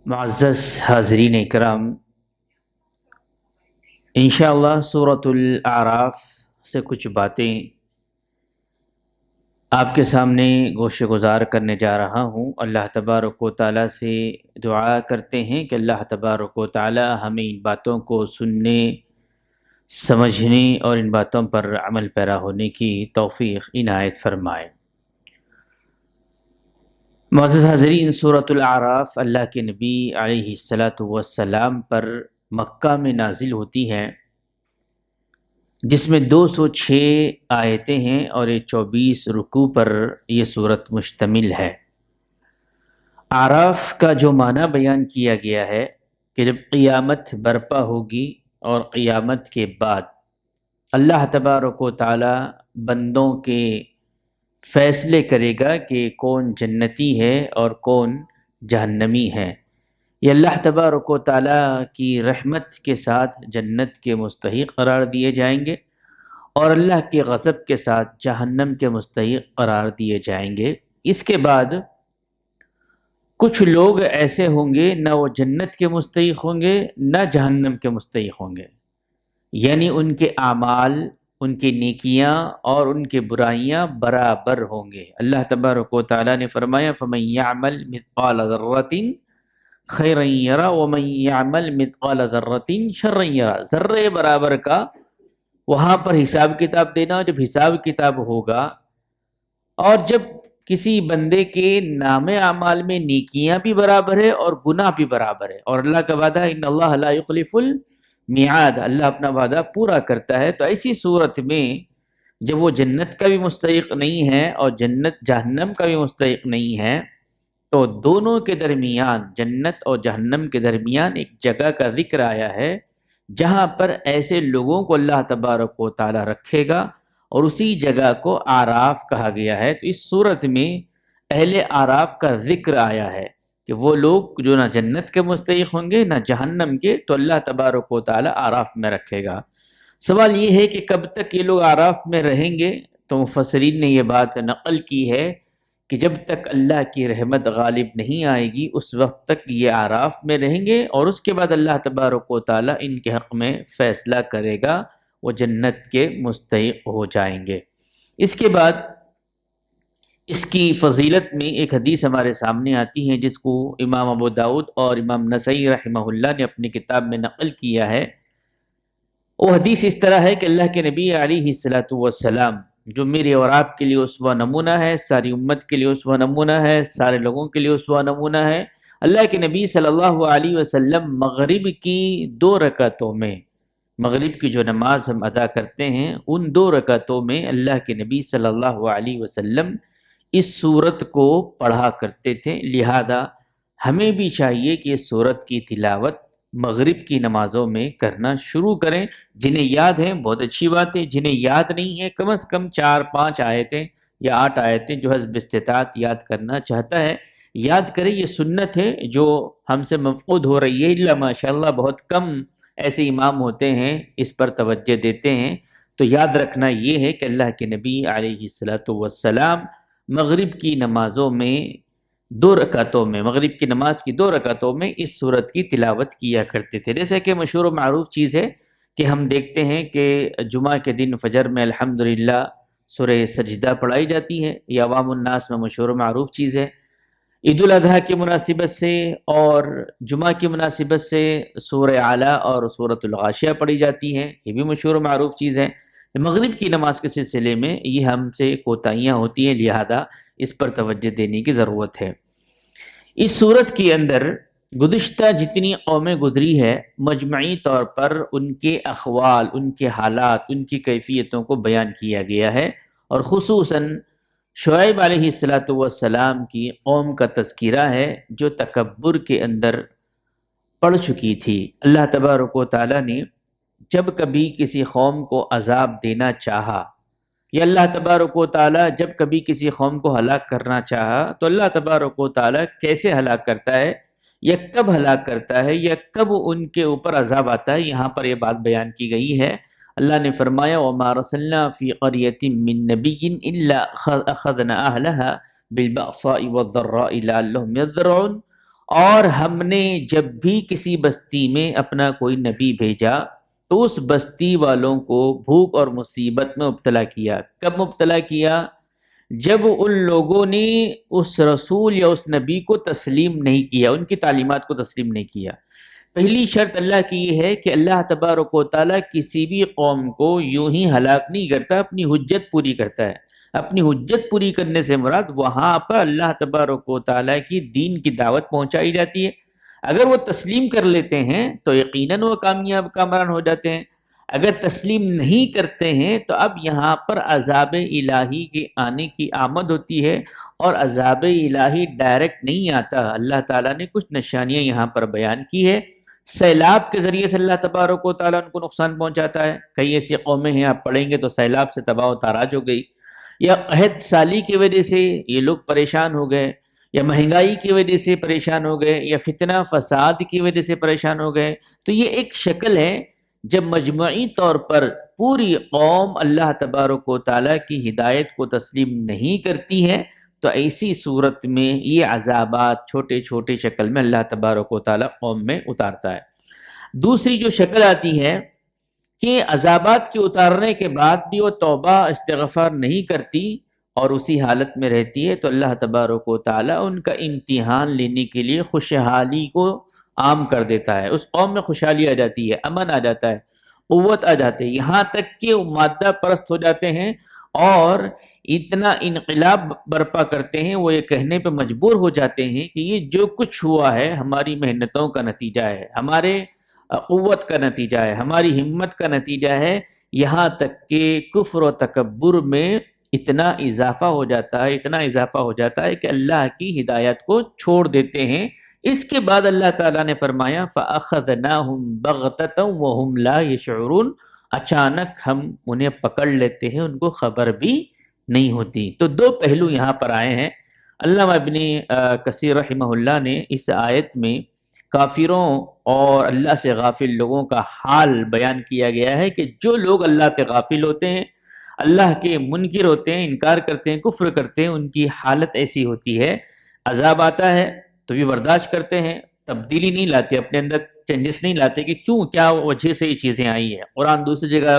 معزز حاضرین اکرام، انشاءاللہ سورۃ الاعراف سے کچھ باتیں آپ کے سامنے گوشہ گزار کرنے جا رہا ہوں۔ اللہ تبارک و تعالیٰ سے دعا کرتے ہیں کہ اللہ تبارک و تعالیٰ ہمیں ان باتوں کو سننے، سمجھنے اور ان باتوں پر عمل پیرا ہونے کی توفیق عنایت فرمائے۔ معزز حاضرین، سورۃ الاعراف اللہ کے نبی علیہ السلام پر مکہ میں نازل ہوتی ہے، جس میں 206 آیتیں ہیں اور یہ 24 رکوع پر یہ صورت مشتمل ہے۔ اعراف کا جو معنی بیان کیا گیا ہے کہ جب قیامت برپا ہوگی اور قیامت کے بعد اللہ تبارک و تعالی بندوں کے فیصلے کرے گا کہ کون جنتی ہے اور کون جہنمی ہے۔ یہ اللہ تبارک و تعالیٰ کی رحمت کے ساتھ جنت کے مستحق قرار دیے جائیں گے اور اللہ کے غضب کے ساتھ جہنم کے مستحق قرار دیے جائیں گے۔ اس کے بعد کچھ لوگ ایسے ہوں گے نہ وہ جنت کے مستحق ہوں گے نہ جہنم کے مستحق ہوں گے، یعنی ان کے اعمال، ان کی نیکیاں اور ان کی برائیاں برابر ہوں گے۔ اللہ تبارک و تعالیٰ نے فرمایا فَمَن يَعْمَلْ مِثْقَالَ ذَرَّةٍ خَيْرًا يَرَهُ وَمَن يَعْمَلْ مِثْقَالَ ذَرَّةٍ شَرًّا يَرَهُ۔ ذرے برابر کا وہاں پر حساب کتاب دینا، جب حساب کتاب ہوگا اور جب کسی بندے کے نام اعمال میں نیکیاں بھی برابر ہے اور گناہ بھی برابر ہے، اور اللہ کا وعدہ ہے ان اللہ لا یخلف المیعاد، اللہ اپنا وعدہ پورا کرتا ہے۔ تو ایسی صورت میں جب وہ جنت کا بھی مستحق نہیں ہے اور جہنم کا بھی مستحق نہیں ہے، تو دونوں کے درمیان، جنت اور جہنم کے درمیان ایک جگہ کا ذکر آیا ہے جہاں پر ایسے لوگوں کو اللہ تبارک و تعالی رکھے گا، اور اسی جگہ کو اعراف کہا گیا ہے۔ تو اس صورت میں اہل اعراف کا ذکر آیا ہے کہ وہ لوگ جو نہ جنت کے مستحق ہوں گے نہ جہنم کے، تو اللہ تبارک و تعالی اعراف میں رکھے گا۔ سوال یہ ہے کہ کب تک یہ لوگ اعراف میں رہیں گے؟ تو مفسرین نے یہ بات نقل کی ہے کہ جب تک اللہ کی رحمت غالب نہیں آئے گی اس وقت تک یہ اعراف میں رہیں گے، اور اس کے بعد اللہ تبارک و تعالی ان کے حق میں فیصلہ کرے گا، وہ جنت کے مستحق ہو جائیں گے۔ اس کے بعد اس کی فضیلت میں ایک حدیث ہمارے سامنے آتی ہے جس کو امام ابو داؤد اور امام نسائی رحمہ اللہ نے اپنی کتاب میں نقل کیا ہے۔ وہ حدیث اس طرح ہے کہ اللہ کے نبی علیہ السلام جو میرے اور آپ کے لیے اسوہ نمونہ ہے، ساری امت کے لیے اسوہ نمونہ ہے، سارے لوگوں کے لیے اسوہ نمونہ ہے، اللہ کے نبی صلی اللہ علیہ وسلم مغرب کی 2 رکعتوں میں، مغرب کی جو نماز ہم ادا کرتے ہیں ان 2 رکعتوں میں اللہ کے نبی صلی اللہ علیہ وسلم اس سورت کو پڑھا کرتے تھے۔ لہذا ہمیں بھی چاہیے کہ اس سورت کی تلاوت مغرب کی نمازوں میں کرنا شروع کریں۔ جنہیں یاد ہیں بہت اچھی بات ہے، جنہیں یاد نہیں ہے کم از کم 4-5 آیتیں یا 8 آیتیں جو حسب استطاعت یاد کرنا چاہتا ہے یاد کرے۔ یہ سنت ہے جو ہم سے مفقود ہو رہی ہے، اللہ ماشاءاللہ بہت کم ایسے امام ہوتے ہیں اس پر توجہ دیتے ہیں۔ تو یاد رکھنا یہ ہے کہ اللہ کے نبی علیہ السلام مغرب کی نمازوں میں 2 رکعتوں میں، مغرب کی نماز کی 2 رکعتوں میں اس سورت کی تلاوت کیا کرتے تھے۔ جیسے کہ مشہور و معروف چیز ہے کہ ہم دیکھتے ہیں کہ جمعہ کے دن فجر میں الحمدللہ سورہ سجدہ پڑھائی جاتی ہے، یہ عوام الناس میں مشہور و معروف چیز ہے۔ عید الاضحیٰ کی مناسبت سے اور جمعہ کی مناسبت سے سورہ اعلیٰ اور سورۃ الغاشیہ پڑھی جاتی ہے، یہ بھی مشہور و معروف چیز ہے۔ مغرب کی نماز کے سلسلے میں یہ ہم سے کوتاہیاں ہوتی ہیں، لہذا اس پر توجہ دینے کی ضرورت ہے۔ اس صورت کے اندر گزشتہ جتنی قومیں گزری ہے مجمعی طور پر ان کے احوال، ان کے حالات، ان کی کیفیتوں کو بیان کیا گیا ہے، اور خصوصاً شعیب علیہ السلام کی قوم کا تذکرہ ہے جو تکبر کے اندر پڑ چکی تھی۔ اللہ تبارک و تعالیٰ نے جب کبھی کسی قوم کو عذاب دینا چاہا، یا اللہ تبارک و تعالیٰ جب کبھی کسی قوم کو ہلاک کرنا چاہا، تو اللہ تبارک و تعالیٰ کیسے ہلاک کرتا ہے یا کب ہلاک کرتا ہے یا کب ان کے اوپر عذاب آتا ہے، یہاں پر یہ بات بیان کی گئی ہے۔ اللہ نے فرمایا وَمَا رَسَلْنَا فِي قَرْيَةٍ مِّن نَبِيٍّ إِلَّا أَخَذْنَا أَهْلَهَا بِالْبَأْسَاءِ وَالضَّرَّاءِ لَعَلَّهُمْ يَضَّرَّعُونَ، اور ہم نے جب بھی کسی بستی میں اپنا کوئی نبی بھیجا تو اس بستی والوں کو بھوک اور مصیبت میں مبتلا کیا۔ کب مبتلا کیا؟ جب ان لوگوں نے اس رسول یا اس نبی کو تسلیم نہیں کیا، ان کی تعلیمات کو تسلیم نہیں کیا۔ پہلی شرط اللہ کی یہ ہے کہ اللہ تبارک و تعالیٰ کسی بھی قوم کو یوں ہی ہلاک نہیں کرتا، اپنی حجت پوری کرتا ہے۔ اپنی حجت پوری کرنے سے مراد وہاں پر اللہ تبارک و تعالیٰ کی دین کی دعوت پہنچائی جاتی ہے۔ اگر وہ تسلیم کر لیتے ہیں تو یقیناً وہ کامیاب کامران ہو جاتے ہیں، اگر تسلیم نہیں کرتے ہیں تو اب یہاں پر عذاب الہی کے آنے کی آمد ہوتی ہے، اور عذاب الہی ڈائریکٹ نہیں آتا۔ اللہ تعالیٰ نے کچھ نشانیاں یہاں پر بیان کی ہے۔ سیلاب کے ذریعے سے اللہ تبارک و تعالیٰ ان کو نقصان پہنچاتا ہے۔ کئی ایسی قومیں ہیں آپ پڑھیں گے تو سیلاب سے تباہ و تاراج ہو گئی، یا قحط سالی کی وجہ سے یہ لوگ پریشان ہو گئے، یا مہنگائی کی وجہ سے پریشان ہو گئے، یا فتنہ فساد کی وجہ سے پریشان ہو گئے۔ تو یہ ایک شکل ہے جب مجموعی طور پر پوری قوم اللہ تبارک و تعالیٰ کی ہدایت کو تسلیم نہیں کرتی ہے تو ایسی صورت میں یہ عذابات چھوٹے چھوٹے شکل میں اللہ تبارک و تعالیٰ قوم میں اتارتا ہے۔ دوسری جو شکل آتی ہے کہ عذابات کے اتارنے کے بعد بھی وہ توبہ استغفار نہیں کرتی اور اسی حالت میں رہتی ہے تو اللہ تبارک و تعالیٰ ان کا امتحان لینے کے لیے خوشحالی کو عام کر دیتا ہے۔ اس قوم میں خوشحالی آ جاتی ہے، امن آ جاتا ہے، قوت آ جاتی ہے، یہاں تک کہ وہ مادہ پرست ہو جاتے ہیں اور اتنا انقلاب برپا کرتے ہیں، وہ یہ کہنے پہ مجبور ہو جاتے ہیں کہ یہ جو کچھ ہوا ہے ہماری محنتوں کا نتیجہ ہے، ہمارے قوت کا نتیجہ ہے، ہماری ہمت کا نتیجہ ہے۔ یہاں تک کہ کفر و تکبر میں اتنا اضافہ ہو جاتا ہے، اتنا اضافہ ہو جاتا ہے کہ اللہ کی ہدایت کو چھوڑ دیتے ہیں۔ اس کے بعد اللہ تعالیٰ نے فرمایا فَأَخَذْنَاهُمْ بَغْتَةً وَهُمْ لَا يَشْعُرُونَ، اچانک ہم انہیں پکڑ لیتے ہیں، ان کو خبر بھی نہیں ہوتی۔ تو دو پہلو یہاں پر آئے ہیں۔ علامہ ابن کثیر رحمہ اللہ نے اس آیت میں کافروں اور اللہ سے غافل لوگوں کا حال بیان کیا گیا ہے کہ جو لوگ اللہ سے غافل ہوتے ہیں، اللہ کے منکر ہوتے ہیں، انکار کرتے ہیں، کفر کرتے ہیں، ان کی حالت ایسی ہوتی ہے، عذاب آتا ہے تو بھی برداشت کرتے ہیں، تبدیلی نہیں لاتے، اپنے اندر چینجز نہیں لاتے کہ کیوں، کیا وجہ سے یہ چیزیں آئی ہیں۔ قرآن دوسری جگہ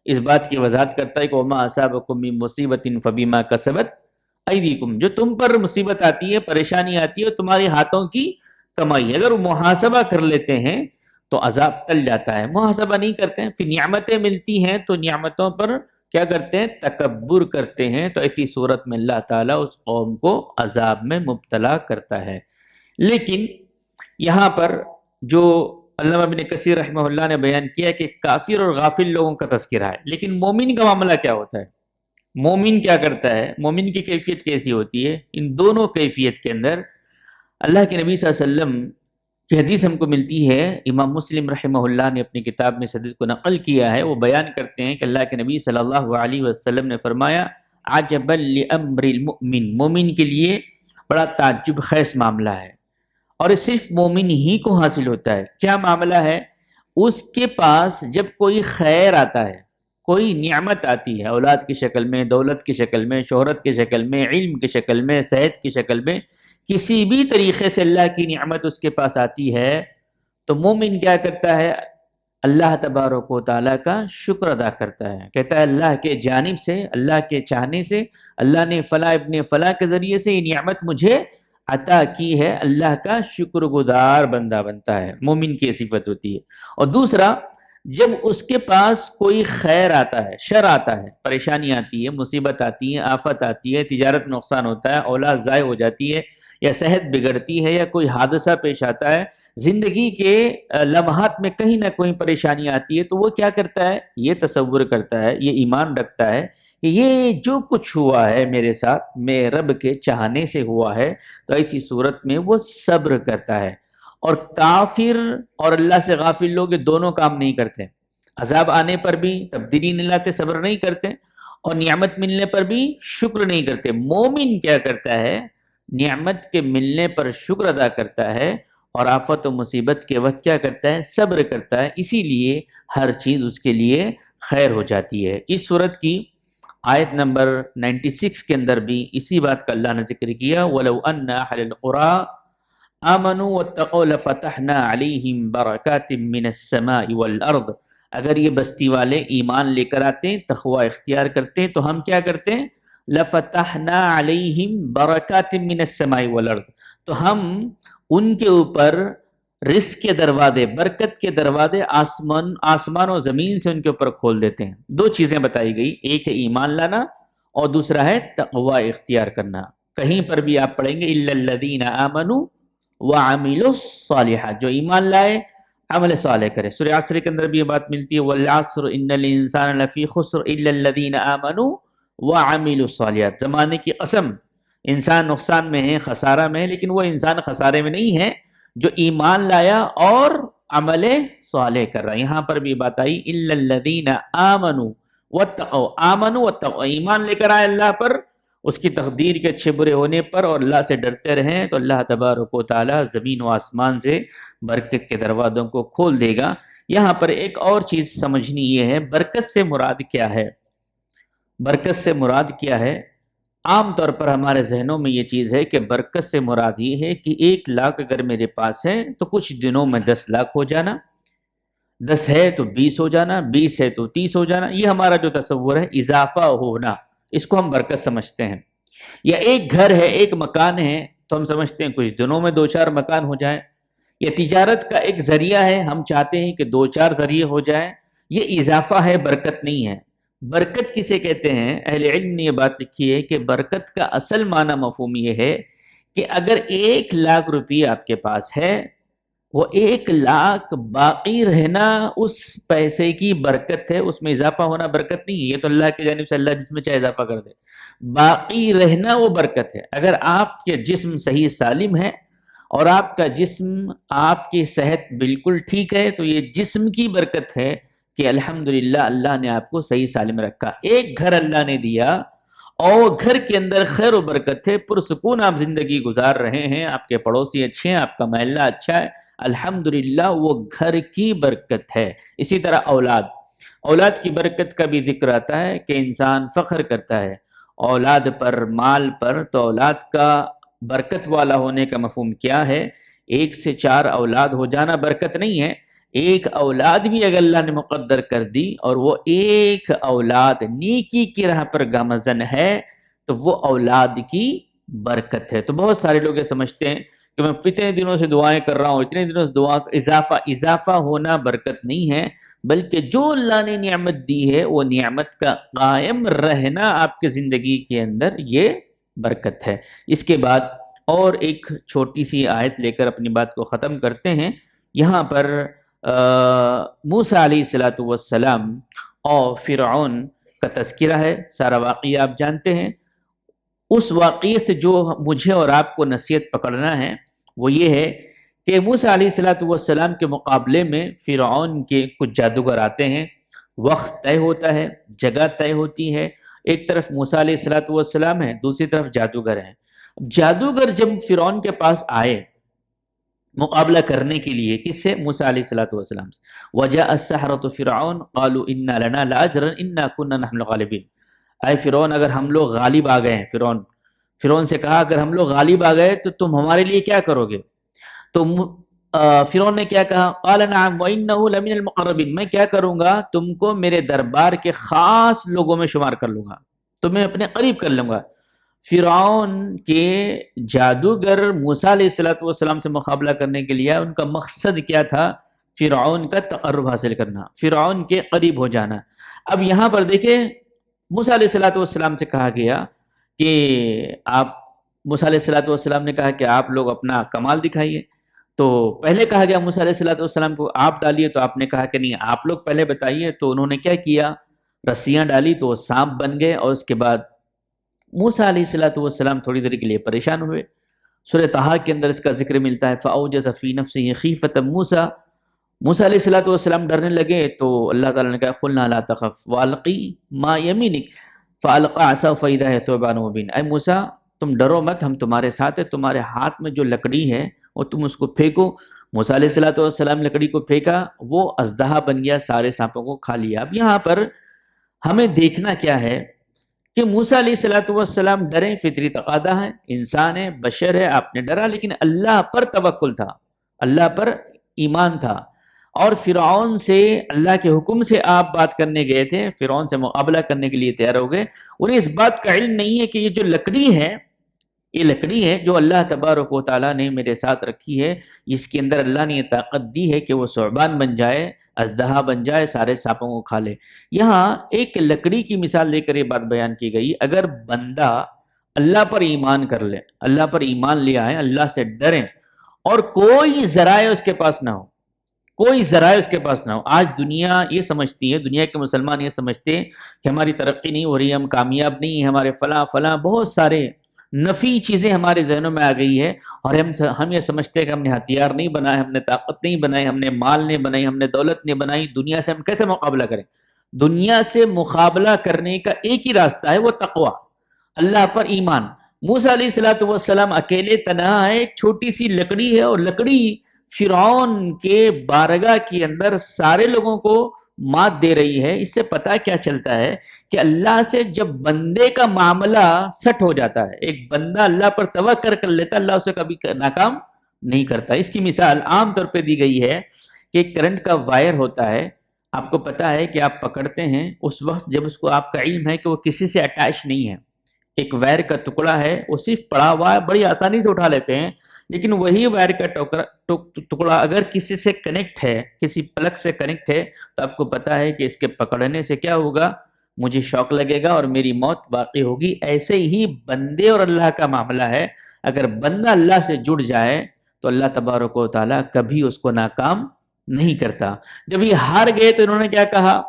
اس بات کی وضاحت کرتا ہے کہ وَمَا أَصَابَكُم مِّن مُّصِيبَةٍ فَبِمَا كَسَبَتْ أَيْدِيكُم، جو تم پر مصیبت آتی ہے، پریشانی آتی ہے، تمہارے ہاتھوں کی کمائی ہے۔ اگر وہ محاسبہ کر لیتے ہیں تو عذاب ٹل جاتا ہے، محاسبہ نہیں کرتے ہیں، پھر نعمتیں ملتی ہیں تو نعمتوں پر کیا کرتے ہیں، تکبر کرتے ہیں، تو ایسی صورت میں اللہ تعالیٰ اس قوم کو عذاب میں مبتلا کرتا ہے۔ لیکن یہاں پر جو علامہ ابن کثیر رحمہ اللہ نے بیان کیا کہ کافر اور غافل لوگوں کا تذکرہ ہے، لیکن مومن کا معاملہ کیا ہوتا ہے؟ مومن کیا کرتا ہے؟ مومن کی کیفیت کیسی ہوتی ہے؟ ان دونوں کیفیت کے اندر اللہ کے نبی صلی اللہ علیہ وسلم کی حدیث ہم کو ملتی ہے، امام مسلم رحمہ اللہ نے اپنی کتاب میں اس حدیث کو نقل کیا ہے۔ وہ بیان کرتے ہیں کہ اللہ کے نبی صلی اللہ علیہ وسلم نے فرمایا عجبا لامر المؤمن، مومن کے لیے بڑا تعجب خیز معاملہ ہے، اور یہ صرف مومن ہی کو حاصل ہوتا ہے۔ کیا معاملہ ہے؟ اس کے پاس جب کوئی خیر آتا ہے، کوئی نعمت آتی ہے، اولاد کی شکل میں، دولت کی شکل میں، شہرت کی شکل میں، علم کی شکل میں، صحت کی شکل میں، کسی بھی طریقے سے اللہ کی نعمت اس کے پاس آتی ہے تو مومن کیا کرتا ہے؟ اللہ تبارک و تعالیٰ کا شکر ادا کرتا ہے، کہتا ہے اللہ کے جانب سے، اللہ کے چاہنے سے، اللہ نے فلاں ابن فلاں کے ذریعے سے یہ نعمت مجھے عطا کی ہے، اللہ کا شکر گزار بندہ بنتا ہے، مومن کی صفت ہوتی ہے۔ اور دوسرا، جب اس کے پاس کوئی خیر آتا ہے، شر آتا ہے، پریشانی آتی ہے، مصیبت آتی ہے، آفت آتی ہے، تجارت میں نقصان ہوتا ہے، اولاد ضائع ہو جاتی ہے، یا صحت بگڑتی ہے، یا کوئی حادثہ پیش آتا ہے، زندگی کے لمحات میں کہیں نہ کوئی پریشانی آتی ہے، تو وہ کیا کرتا ہے؟ یہ تصور کرتا ہے، یہ ایمان رکھتا ہے کہ یہ جو کچھ ہوا ہے میرے ساتھ، میرے رب کے چاہنے سے ہوا ہے، تو ایسی صورت میں وہ صبر کرتا ہے۔ اور کافر اور اللہ سے غافل لوگ یہ دونوں کام نہیں کرتے، عذاب آنے پر بھی تبدیلی نہیں لاتے، صبر نہیں کرتے، اور نعمت ملنے پر بھی شکر نہیں کرتے۔ مومن کیا کرتا ہے؟ نعمت کے ملنے پر شکر ادا کرتا ہے، اور آفت و مصیبت کے وقت کیا کرتا ہے؟ صبر کرتا ہے، اسی لیے ہر چیز اس کے لیے خیر ہو جاتی ہے۔ اس صورت کی آیت نمبر 96 کے اندر بھی اسی بات کا اللہ نے ذکر کیا، وَلَوْ أَنَّ أَهْلَ الْقُرَىٰ آمنوا واتقوا لفتحنا علیہم برکات من السماء والارض، اگر یہ بستی والے ایمان لے کر آتے ہیں، تقوی اختیار کرتے ہیں، تو ہم کیا کرتے ہیں؟ لفتحنا علیہم برکات من السماء والارض، تو ہم ان کے اوپر رزق کے دروازے، برکت کے دروازے آسمان و زمین سے ان کے اوپر کھول دیتے ہیں۔ دو چیزیں بتائی گئی، ایک ہے ایمان لانا اور دوسرا ہے تقوی اختیار کرنا۔ کہیں پر بھی آپ پڑھیں گے الا الذین آمنوا وعملوا الصالحات، جو ایمان لائے عمل صالح کرے۔ سورہ عصر کے اندر بھی یہ بات ملتی ہے والعصر ان الانسان لفی خسر الا الذین آمنوا وعملوا الصالحات، زمانے کی قسم انسان نقصان میں ہے، خسارہ میں ہے، لیکن وہ انسان خسارے میں نہیں ہے جو ایمان لایا اور عمل صالح کر رہا ہے۔ یہاں پر بھی بات آئی الا الذین آمنوا واتقوا، آمنوا واتقوا، ایمان لے کر آئے اللہ پر، اس کی تقدیر کے اچھے برے ہونے پر، اور اللہ سے ڈرتے رہیں، تو اللہ تبارک و تعالی زمین و آسمان سے برکت کے دروازوں کو کھول دے گا۔ یہاں پر ایک اور چیز سمجھنی یہ ہے، برکت سے مراد کیا ہے؟ برکت سے مراد کیا ہے؟ عام طور پر ہمارے ذہنوں میں یہ چیز ہے کہ برکت سے مراد یہ ہے کہ 1 لاکھ اگر میرے پاس ہے تو کچھ دنوں میں 10 لاکھ ہو جانا، 10 ہے تو 20 ہو جانا، 20 ہے تو 30 ہو جانا، یہ ہمارا جو تصور ہے اضافہ ہونا، اس کو ہم برکت سمجھتے ہیں۔ یا ایک گھر ہے، ایک مکان ہے، تو ہم سمجھتے ہیں کچھ دنوں میں 2-4 مکان ہو جائیں۔ یہ تجارت کا ایک ذریعہ ہے، ہم چاہتے ہیں کہ 2-4 ذریعے ہو جائیں، یہ اضافہ ہے، برکت نہیں ہے۔ برکت کسے کہتے ہیں؟ اہل علم نے یہ بات لکھی ہے کہ برکت کا اصل معنی مفہوم یہ ہے کہ اگر 1 لاکھ روپیہ آپ کے پاس ہے، وہ 1 لاکھ باقی رہنا اس پیسے کی برکت ہے، اس میں اضافہ ہونا برکت نہیں ہے، یہ تو اللہ کی جانب سے اللہ جس میں چاہے اضافہ کر دے، باقی رہنا وہ برکت ہے۔ اگر آپ کے جسم صحیح سالم ہے اور آپ کا جسم، آپ کی صحت بالکل ٹھیک ہے، تو یہ جسم کی برکت ہے کہ الحمدللہ اللہ نے آپ کو صحیح سالم رکھا۔ ایک گھر اللہ نے دیا اور گھر کے اندر خیر و برکت ہے، پرسکون آپ زندگی گزار رہے ہیں، آپ کے پڑوسی اچھے ہیں، آپ کا محلہ اچھا ہے، الحمدللہ وہ گھر کی برکت ہے۔ اسی طرح اولاد کی برکت کا بھی ذکر آتا ہے کہ انسان فخر کرتا ہے اولاد پر، مال پر، تو اولاد کا برکت والا ہونے کا مفہوم کیا ہے؟ 1 سے 4 اولاد ہو جانا برکت نہیں ہے، ایک اولاد بھی اگر اللہ نے مقدر کر دی اور وہ ایک اولاد نیکی کی راہ پر گامزن ہے تو وہ اولاد کی برکت ہے۔ تو بہت سارے لوگ یہ سمجھتے ہیں کہ میں اتنے دنوں سے دعائیں کر رہا ہوں، اتنے دنوں سے دعا، اضافہ ہونا برکت نہیں ہے، بلکہ جو اللہ نے نعمت دی ہے وہ نعمت کا قائم رہنا آپ کے زندگی کے اندر یہ برکت ہے۔ اس کے بعد اور ایک چھوٹی سی آیت لے کر اپنی بات کو ختم کرتے ہیں۔ یہاں پر موسیٰ علیہ السلام اور فرعون کا تذکرہ ہے، سارا واقعہ آپ جانتے ہیں۔ اس واقعے سے جو مجھے اور آپ کو نصیحت پکڑنا ہے وہ یہ ہے کہ موسیٰ علیہ السلام کے مقابلے میں فرعون کے کچھ جادوگر آتے ہیں، وقت طے ہوتا ہے، جگہ طے ہوتی ہے، ایک طرف موسیٰ علیہ السلام ہے، دوسری طرف جادوگر ہیں۔ جادوگر جب فرعون کے پاس آئے مقابلہ کرنے کے لیے، کس سے؟ موسیٰ علیہ السلام سے۔ وَجَاءَ السَّحَرَةُ فِرْعَوْنَ قَالُوا إِنَّا لَنَا لَأَجْرًا إِنَّا كُنَّا نَحْنُ الْغَالِبِينَ۔ اے فرعون، اگر ہم لوگ غالب آ گئے ہیں، فرعون سے کہا اگر ہم لوگ غالب آ گئے تو تم ہمارے لیے کیا کرو گے؟ تو فرعون نے کیا کہا؟ قَالَ نَعَمْ وَإِنَّهُ لَمِنَ الْمُقَرَّبِينَ، میں کیا کروں گا؟ تم کو میرے دربار کے خاص لوگوں میں شمار کر لوں گا، تمہیں اپنے قریب کر لوں گا۔ فرعون کے جادوگر موسیٰ علیہ السلام سے مقابلہ کرنے کے لیے ان کا مقصد کیا تھا؟ فرعون کا تقرب حاصل کرنا، فرعون کے قریب ہو جانا۔ اب یہاں پر دیکھیں موسیٰ علیہ السلام سے کہا گیا کہ آپ، موسیٰ علیہ السلام نے کہا کہ آپ لوگ اپنا کمال دکھائیے، تو پہلے کہا گیا موسیٰ علیہ السلام کو آپ ڈالیے، تو آپ نے کہا کہ نہیں آپ لوگ پہلے بتائیے، تو انہوں نے کیا کیا؟ رسیاں ڈالی تو وہ سانپ بن گئے، اور اس کے بعد موسیٰ علیہ السلام تھوڑی دیر کے لیے پریشان ہوئے۔ سورہ طٰہٰ کے اندر اس کا ذکر ملتا ہے، فَأَوْجَسَ فِي نَفْسِهِ خِيفَةً موسیٰ، موسیٰ علیہ السلام ڈرنے لگے، تو اللہ تعالیٰ نے کہا قُلْنَا لَا تَخَفْ وَأَلْقِ مَا يَمِينِكَ فَأَلْقَىٰ عَصَاهُ فَإِذَا هِيَ ثُعْبَانٌ مُّبِينٌ۔ اے موسیٰ تم ڈرو مت، ہم تمہارے ساتھ ہیں، تمہارے ہاتھ میں جو لکڑی ہے وہ تم اس کو پھینکو۔ موسیٰ علیہ السلام لکڑی کو پھینکا، وہ اژدہا بن گیا، سارے سانپوں کو کھا لیا۔ اب یہاں پر ہمیں دیکھنا کیا ہے کہ موسیٰ علیہ الصلوۃ والسلام ڈریں، فطری تقاضا ہے، انسان ہے، بشر ہے، آپ نے ڈرا، لیکن اللہ پر توکل تھا، اللہ پر ایمان تھا۔ اور فرعون سے اللہ کے حکم سے آپ بات کرنے گئے تھے، فرعون سے مقابلہ کرنے کے لیے تیار ہو گئے، انہیں اس بات کا علم نہیں ہے کہ یہ جو لکڑی ہے، یہ لکڑی ہے جو اللہ تبارک و تعالیٰ نے میرے ساتھ رکھی ہے، اس کے اندر اللہ نے یہ طاقت دی ہے کہ وہ ثعبان بن جائے، اژدہا بن جائے، سارے سانپوں کو کھا لے۔ یہاں ایک لکڑی کی مثال لے کر یہ بات بیان کی گئی، اگر بندہ اللہ پر ایمان کر لے، اللہ پر ایمان لے آئے، اللہ سے ڈریں، اور کوئی ذرائع اس کے پاس نہ ہو، کوئی ذرائع اس کے پاس نہ ہو۔ آج دنیا یہ سمجھتی ہے، دنیا کے مسلمان یہ سمجھتے ہیں کہ ہماری ترقی نہیں ہو رہی ہے، ہم کامیاب نہیں ہیں، ہمارے فلاں فلاں بہت سارے نفی چیزیں ہمارے ذہنوں میں آ گئی ہے، اور ہم یہ سمجھتے ہیں کہ ہم نے ہتھیار نہیں بنائے، ہم نے طاقت نہیں بنائی، ہم نے مال نہیں بنائی، ہم نے دولت نہیں بنائی، دنیا سے ہم کیسے مقابلہ کریں؟ دنیا سے مقابلہ کرنے کا ایک ہی راستہ ہے، وہ تقوی، اللہ پر ایمان۔ موسیٰ علیہ الصلوۃ والسلام اکیلے تنہا ہے، ایک چھوٹی سی لکڑی ہے، اور لکڑی فرعون کے بارگاہ کے اندر سارے لوگوں کو مات دے رہی ہے۔ اس سے پتہ کیا چلتا ہے کہ اللہ سے جب بندے کا معاملہ سٹ ہو جاتا ہے، ایک بندہ اللہ پر توکل کر لیتا ہے، اللہ اسے کبھی ناکام نہیں کرتا۔ اس کی مثال عام طور پہ دی گئی ہے کہ کرنٹ کا وائر ہوتا ہے، آپ کو پتا ہے کہ آپ پکڑتے ہیں اس وقت جب اس کو آپ کا علم ہے کہ وہ کسی سے اٹیچ نہیں ہے، ایک وائر کا ٹکڑا ہے، وہ صرف پڑا ہوا ہے، بڑی آسانی سے اٹھا لیتے ہیں، لیکن وہی وائر کا ٹکڑا اگر کسی سے کنیکٹ ہے، کسی پلگ سے کنیکٹ ہے، تو آپ کو پتا ہے کہ اس کے پکڑنے سے کیا ہوگا، مجھے شوق لگے گا اور میری موت واقع ہوگی۔ ایسے ہی بندے اور اللہ کا معاملہ ہے، اگر بندہ اللہ سے جڑ جائے تو اللہ تبارک و تعالیٰ کبھی اس کو ناکام نہیں کرتا۔ جب یہ ہار گئے تو انہوں نے کیا کہا؟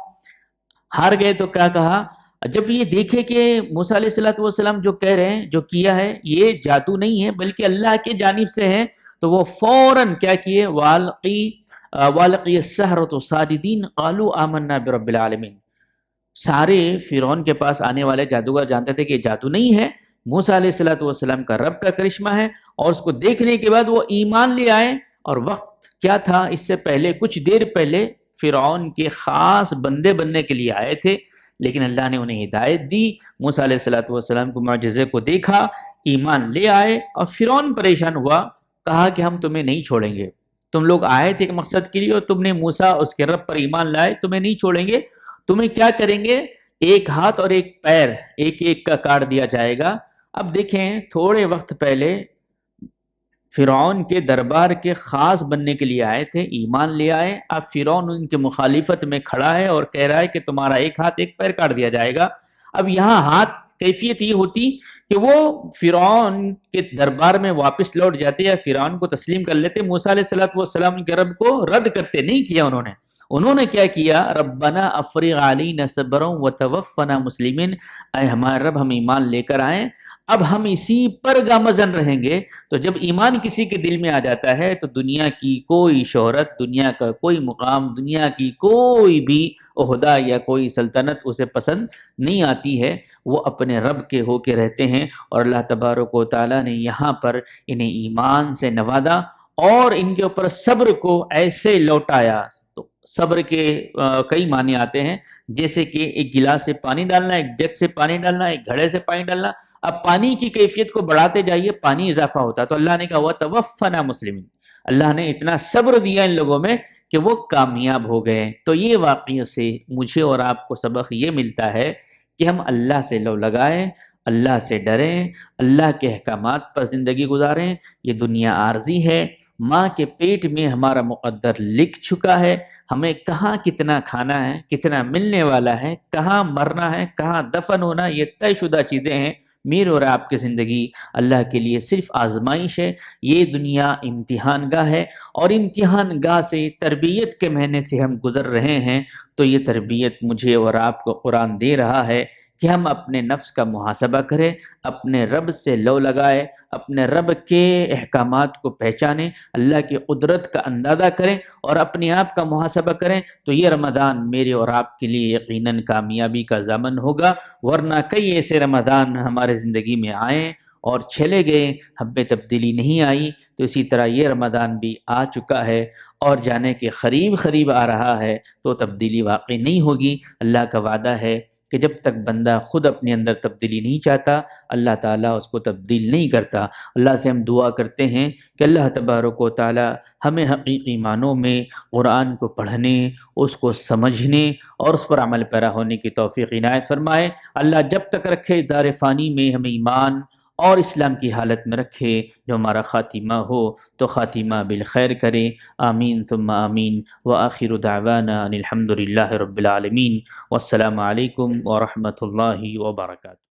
ہار گئے تو کیا کہا؟ جب یہ دیکھے کہ موسیٰ علیہ الصلوۃ والسلام جو کہہ رہے ہیں، جو کیا ہے، یہ جادو نہیں ہے بلکہ اللہ کے جانب سے ہے، تو وہ فوراً کیا کیے؟ وَالْقِيَ السَّحَرَةُ سَاجِدِينَ قَالُوا آمَنَّا بِرَبِّ الْعَالَمِينَ۔ سارے فرعون کے پاس آنے والے جادوگر جانتے تھے کہ یہ جادو نہیں ہے، موسیٰ علیہ الصلوۃ والسلام کا رب کا کرشمہ ہے، اور اس کو دیکھنے کے بعد وہ ایمان لے آئے۔ اور وقت کیا تھا؟ اس سے پہلے، کچھ دیر پہلے فرعون کے خاص بندے بننے کے لیے آئے تھے، لیکن اللہ نے انہیں ہدایت دی، موسیٰ علیہ الصلوۃ والسلام کو معجزے کو دیکھا، ایمان لے آئے، اور فرعون پریشان ہوا، کہا کہ ہم تمہیں نہیں چھوڑیں گے، تم لوگ آئے تھے ایک مقصد کے لیے اور تم نے موسیٰ اس کے رب پر ایمان لائے، تمہیں نہیں چھوڑیں گے، تمہیں کیا کریں گے؟ ایک ہاتھ اور ایک پیر ایک ایک کا کاٹ دیا جائے گا۔ اب دیکھیں، تھوڑے وقت پہلے فرعون کے دربار کے خاص بننے کے لیے آئے تھے، ایمان لے آئے، اب فرعون ان کے مخالفت میں کھڑا ہے اور کہہ رہا ہے کہ تمہارا ایک ہاتھ ایک پیر کاٹ دیا جائے گا۔ اب یہاں ہاتھ کیفیت یہ ہوتی کہ وہ فرعون کے دربار میں واپس لوٹ جاتے یا فرعون کو تسلیم کر لیتے، موسیٰ علیہ الصلوۃ والسلام کے رب کو رد کرتے، نہیں کیا انہوں نے کیا کیا؟ ربنا افرغ علینا صبرا وتوفنا مسلمین، اے ہمارے رب ہم ایمان لے کر آئیں، اب ہم اسی پر گامزن رہیں گے۔ تو جب ایمان کسی کے دل میں آ جاتا ہے تو دنیا کی کوئی شہرت، دنیا کا کوئی مقام، دنیا کی کوئی بھی عہدہ یا کوئی سلطنت اسے پسند نہیں آتی ہے، وہ اپنے رب کے ہو کے رہتے ہیں۔ اور اللہ تبارک و تعالیٰ نے یہاں پر انہیں ایمان سے نوازا اور ان کے اوپر صبر کو ایسے لوٹایا۔ تو صبر کے کئی معنی آتے ہیں، جیسے کہ ایک گلاس سے پانی ڈالنا، ایک جگ سے پانی ڈالنا، ایک گھڑے سے پانی ڈالنا، اب پانی کی کیفیت کو بڑھاتے جائیے، پانی اضافہ ہوتا، تو اللہ نے کہا وَتَوَفَّنَا مُسْلِمِينَ، اللہ نے اتنا صبر دیا ان لوگوں میں کہ وہ کامیاب ہو گئے۔ تو یہ واقعے سے مجھے اور آپ کو سبق یہ ملتا ہے کہ ہم اللہ سے لو لگائیں، اللہ سے ڈریں، اللہ کے احکامات پر زندگی گزاریں۔ یہ دنیا عارضی ہے، ماں کے پیٹ میں ہمارا مقدر لکھ چکا ہے، ہمیں کہاں کتنا کھانا ہے، کتنا ملنے والا ہے، کہاں مرنا ہے، کہاں دفن ہونا، یہ طے شدہ چیزیں ہیں۔ میرے اور آپ کی زندگی اللہ کے لیے صرف آزمائش ہے، یہ دنیا امتحان گاہ ہے، اور امتحان گاہ سے تربیت کے مہینے سے ہم گزر رہے ہیں۔ تو یہ تربیت مجھے اور آپ کو قرآن دے رہا ہے کہ ہم اپنے نفس کا محاسبہ کریں، اپنے رب سے لو لگائیں، اپنے رب کے احکامات کو پہچانیں، اللہ کی قدرت کا اندازہ کریں اور اپنے آپ کا محاسبہ کریں، تو یہ رمضان میرے اور آپ کے لیے یقیناً کامیابی کا ضامن ہوگا۔ ورنہ کئی ایسے رمضان ہمارے زندگی میں آئیں اور چلے گئے، ہم پہ تبدیلی نہیں آئی، تو اسی طرح یہ رمضان بھی آ چکا ہے اور جانے کے قریب آ رہا ہے، تو تبدیلی واقعی نہیں ہوگی۔ اللہ کا وعدہ ہے کہ جب تک بندہ خود اپنے اندر تبدیلی نہیں چاہتا اللہ تعالیٰ اس کو تبدیل نہیں کرتا۔ اللہ سے ہم دعا کرتے ہیں کہ اللہ تبارک و تعالیٰ ہمیں حقیقی معنوں میں قرآن کو پڑھنے، اس کو سمجھنے اور اس پر عمل پیرا ہونے کی توفیق عنایت فرمائے۔ اللہ جب تک رکھے دار فانی میں ہمیں ایمان اور اسلام کی حالت میں رکھے، جو ہمارا خاتمہ ہو تو خاتمہ بالخیر کرے، آمین ثم آمین، وآخر دعوانا ان الحمد للہ رب العالمین، والسلام علیکم ورحمۃ اللہ وبرکاتہ۔